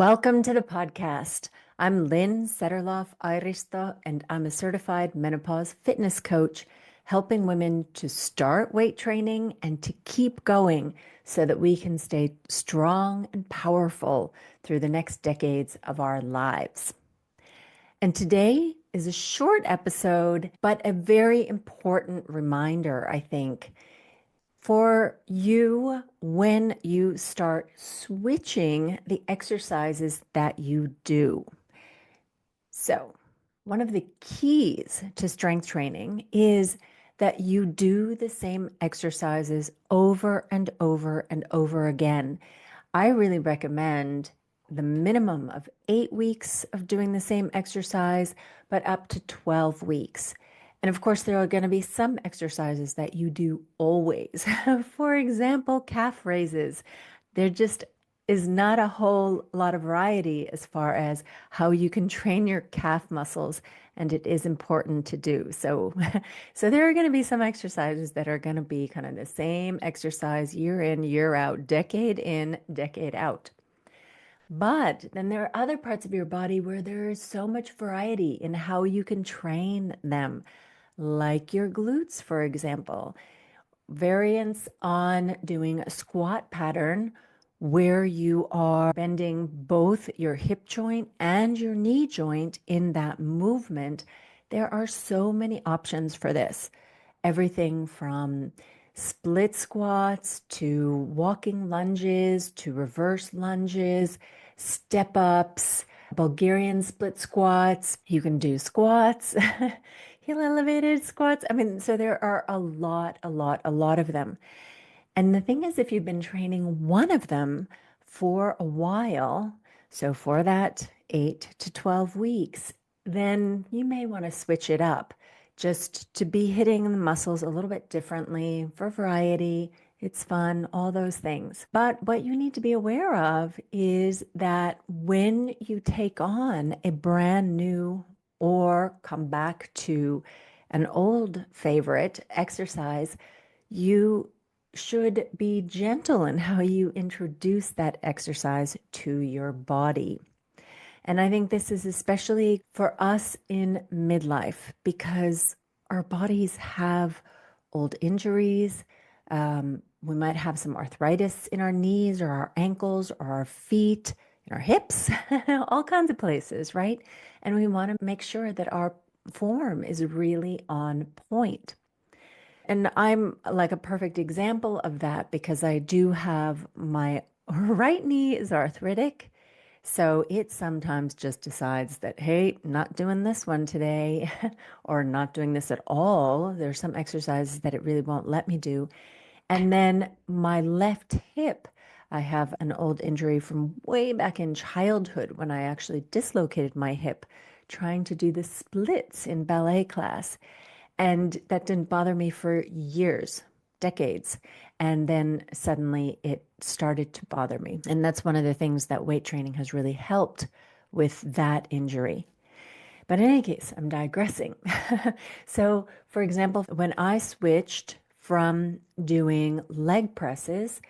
Welcome to the podcast. I'm Lynn Setterloff Airisto, and I'm a certified menopause fitness coach, helping women to start weight training and to keep going so that we can stay strong and powerful through the next decades of our lives. And today is a short episode, but a very important reminder, I think, for you when you start switching the exercises that you do. So, one of the keys to strength training is that you do the same exercises over and over and over again. I really recommend the minimum of 8 weeks of doing the same exercise, but up to 12 weeks. And of course, there are going to be some exercises that you do always. For example, calf raises. There just is not a whole lot of variety as far as how you can train your calf muscles, and it is important to do. So, so there are going to be some exercises that are going to be kind of the same exercise year in, year out, decade in, decade out. But then there are other parts of your body where there is so much variety in how you can train them, like your glutes, for example. Variants on doing a squat pattern where you are bending both your hip joint and your knee joint in that movement. There are so many options for this. Everything from split squats to walking lunges to reverse lunges, step ups, Bulgarian split squats. You can do squats, heel elevated squats. I mean, so there are a lot of them. And the thing is, if you've been training one of them for a while, so for that 8 to 12 weeks, then you may want to switch it up just to be hitting the muscles a little bit differently for variety. It's fun, all those things. But what you need to be aware of is that when you take on a brand new or come back to an old favorite exercise, you should be gentle in how you introduce that exercise to your body. And I think this is especially for us in midlife because our bodies have old injuries. We might have some arthritis in our knees or our ankles or our feet, in our hips, all kinds of places, right? And we want to make sure that our form is really on point. And I'm like a perfect example of that because I do have my right knee is arthritic. So it sometimes just decides that, hey, not doing this one today or not doing this at all. There's some exercises that it really won't let me do. And then my left hip, I have an old injury from way back in childhood when I actually dislocated my hip trying to do the splits in ballet class. And that didn't bother me for years, decades. And then suddenly it started to bother me. And that's one of the things that weight training has really helped with that injury. But in any case, I'm digressing. So, for example, when I switched from doing leg presses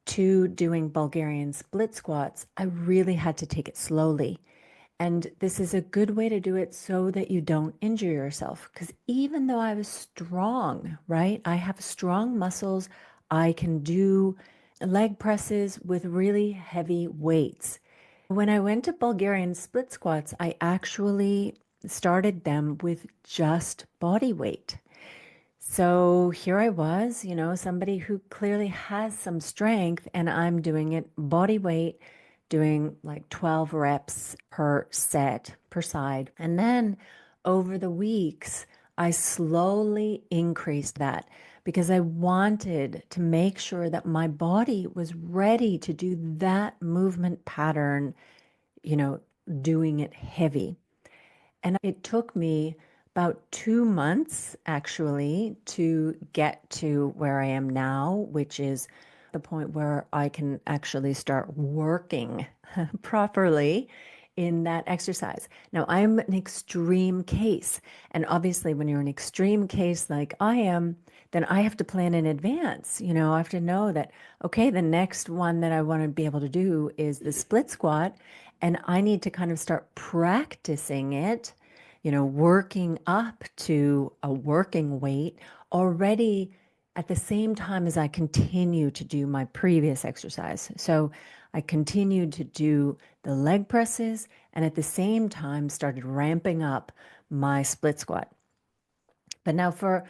to doing Bulgarian split squats, I really had to take it slowly. And this is a good way to do it so that you don't injure yourself. Because even though I was strong, right? I have strong muscles. I can do leg presses with really heavy weights. When I went to Bulgarian split squats, I actually started them with just body weight. So here I was, somebody who clearly has some strength, and I'm doing it body weight, doing like 12 reps per set, per side. And then over the weeks, I slowly increased that because I wanted to make sure that my body was ready to do that movement pattern, you know, doing it heavy. And it took me about 2 months actually to get to where I am now, which is the point where I can actually start working properly in that exercise. Now, I'm an extreme case. And obviously, when you're an extreme case like I am, then I have to plan in advance. I have to know that, okay, the next one that I want to be able to do is the split squat. And I need to kind of start practicing it, working up to a working weight already at the same time as I continue to do my previous exercise. So I continued to do the leg presses and at the same time started ramping up my split squat. But now for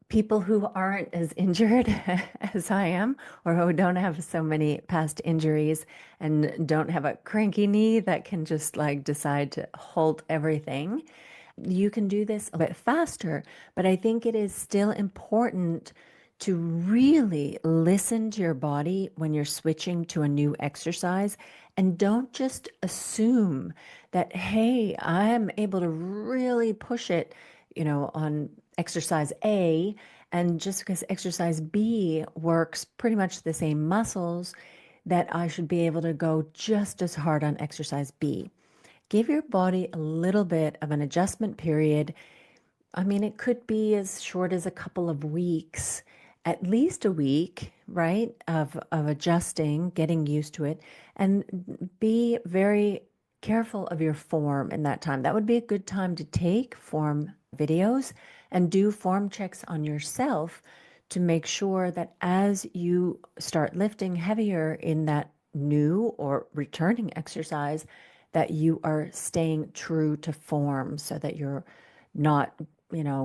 people who aren't as injured as I am, or who don't have so many past injuries and don't have a cranky knee that can just like decide to halt everything, you can do this a bit faster, but I think it is still important to really listen to your body when you're switching to a new exercise and don't just assume that, hey, I'm able to really push it, on exercise A, and just because exercise B works pretty much the same muscles, that I should be able to go just as hard on exercise B. Give your body a little bit of an adjustment period. I mean, it could be as short as a couple of weeks, at least a week, right? Of adjusting, getting used to it, and be very careful of your form in that time. That would be a good time to take form videos and do form checks on yourself to make sure that as you start lifting heavier in that new or returning exercise, that you are staying true to form so that you're not,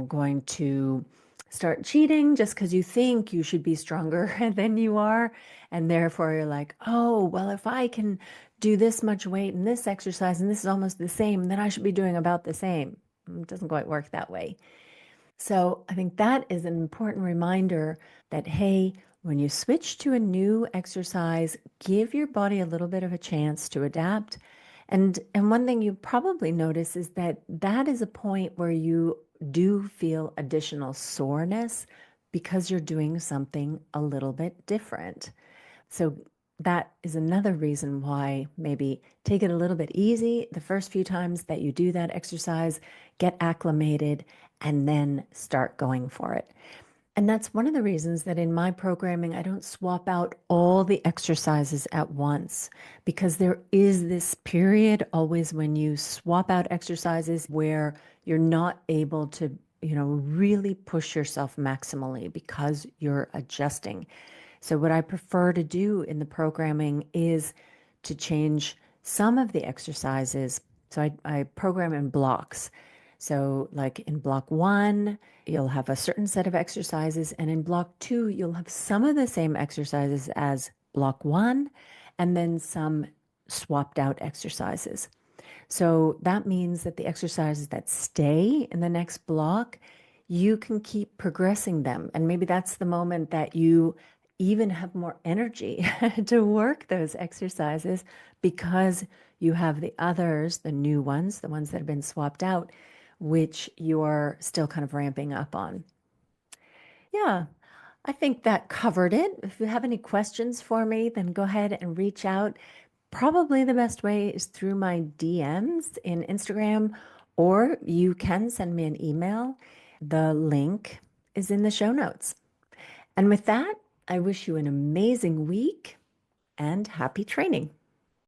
going to start cheating just because you think you should be stronger than you are. And therefore you're like, oh, well, if I can do this much weight in this exercise and this is almost the same, then I should be doing about the same. It doesn't quite work that way. So I think that is an important reminder that, hey, when you switch to a new exercise, give your body a little bit of a chance to adapt. And one thing you probably notice is that that is a point where you do feel additional soreness because you're doing something a little bit different. So that is another reason why maybe take it a little bit easy the first few times that you do that exercise, get acclimated, and then start going for it. And that's one of the reasons that in my programming, I don't swap out all the exercises at once, because there is this period always when you swap out exercises where you're not able to, really push yourself maximally because you're adjusting. So, what I prefer to do in the programming is to change some of the exercises. So, I program in blocks. So, like in block one, you'll have a certain set of exercises, and in block two, you'll have some of the same exercises as block one, and then some swapped out exercises. So that means that the exercises that stay in the next block, you can keep progressing them. And maybe that's the moment that you even have more energy to work those exercises because you have the others, the new ones, the ones that have been swapped out, which you're still kind of ramping up on. Yeah, I think that covered it. If you have any questions for me, then go ahead and reach out. Probably the best way is through my DMs in Instagram, or you can send me an email. The link is in the show notes. And with that, I wish you an amazing week and happy training.